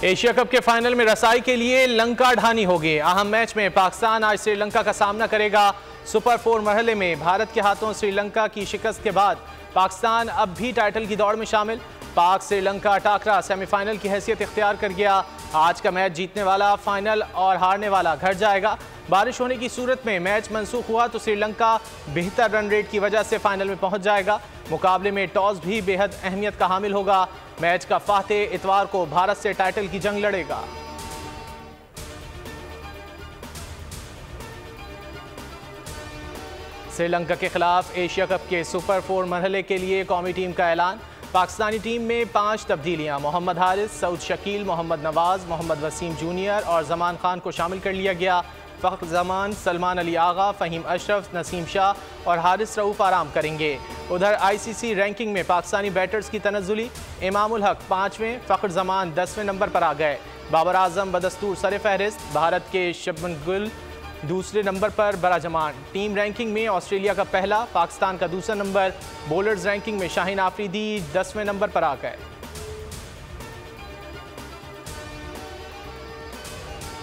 Asia cup के final में रसाई के लिए लंका ढानी होगी। अहम मैच में पाकिस्तान आज श्रीलंका का सामना करेगा। सुपर 4 मरहले में भारत के हाथों श्रीलंका की शिकस्त के बाद पाकिस्तान अब भी टाइटल की दौड़ में शामिल। पाक श्रीलंका टाकरा सेमीफाइनल की हैसियत इख्तियार कर गया। आज का मैच जीतने वाला फाइनल और हारने वाला घर जाएगा। बारिश होने की सूरत में मैच मंसूख हुआ तो श्रीलंका बेहतर रन रेट की वजह से फाइनल में पहुंच जाएगा। मुकाबले में टॉस भी बेहद अहमियत का हामिल होगा। मैच का फाते इतवार को भारत से टाइटल की जंग लड़ेगा। श्रीलंका के खिलाफ एशिया कप के सुपर 4 मरहले के लिए कौमी टीम का ऐलान। पाकिस्तानी टीम में 5 तब्दीलियां। मोहम्मद हारिस, सऊद शकील, मोहम्मद नवाज, मोहम्मद वसीम जूनियर और जमान खान को शामिल कर लिया गया। फ़ख्र जमान, सलमान अली आगा, फ़हीम अशरफ, नसीम शाह और हारिस रऊफ़ आराम करेंगे। उधर ICC रैंकिंग में पाकिस्तानी बैटर्स की तनज़्ज़ुली। इमामुल हक 5वें, फ़ख्र जमान 10वें नंबर पर आ गए। बाबर आजम बदस्तूर सर फहरिस्त। भारत के शुभमन गिल दूसरे नंबर पर बराजमान। टीम रैंकिंग में ऑस्ट्रेलिया का पहला, पाकिस्तान का दूसरा नंबर। बॉलर्स रैंकिंग में शाहीन आफरीदी 10वें नंबर पर आ गए।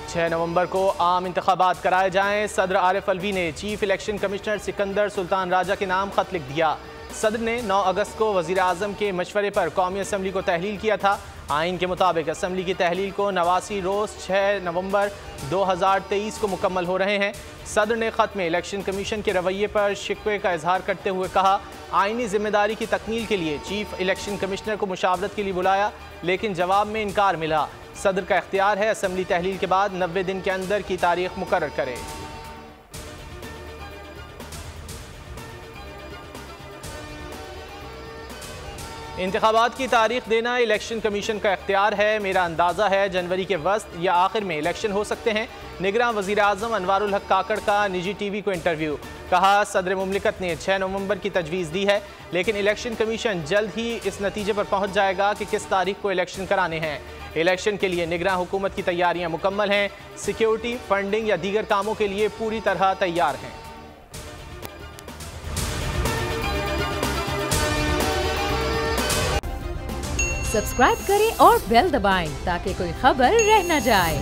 6 नवंबर को आम इंतखाबात कराए जाएं। सदर आरिफ अलवी ने chief election commissioner Sikandar Sultan Raja के नाम खत लिख दिया। सदर ने 9 अगस्त को वज़ीर आज़म के मशवरे पर कौमी असम्बली को तहलील किया था। आइन के मुताबिक असम्बली की तहलील को 89 रोज़ 6 नवंबर 2023 को मुकम्मल हो रहे हैं। सदर ने ख़त में इलेक्शन कमीशन के रवैये पर शिकवे का इजहार करते हुए कहा, आइनी जिम्मेदारी की तकमील के लिए चीफ इलेक्शन कमिश्नर को मुशावरत के लिए बुलाया, लेकिन जवाब में इनकार मिला। सदर का इख्तियार है असम्बली तहलील के बाद 90 दिन के अंदर की तारीख मुकर्रर करे। इंतखाबात की तारीख देना इलेक्शन कमीशन का इख्तियार है। मेरा अंदाज़ा है जनवरी के वस्त या आखिर में इलेक्शन हो सकते हैं। निगरान वज़ीर आज़म अनवारुल हक काकड़ का निजी TV को इंटरव्यू। कहा, सदर मुमलिकत ने 6 नवंबर की तजवीज़ दी है, लेकिन इलेक्शन कमीशन जल्द ही इस नतीजे पर पहुँच जाएगा कि किस तारीख को इलेक्शन कराने हैं। इलेक्शन के लिए निगरान हुकूमत की तैयारियाँ मुकम्मल हैं। सिक्योरिटी, फंडिंग या दीगर कामों के लिए पूरी तरह तैयार हैं। सब्सक्राइब करें और बेल दबाएं ताकि कोई खबर रह न जाए।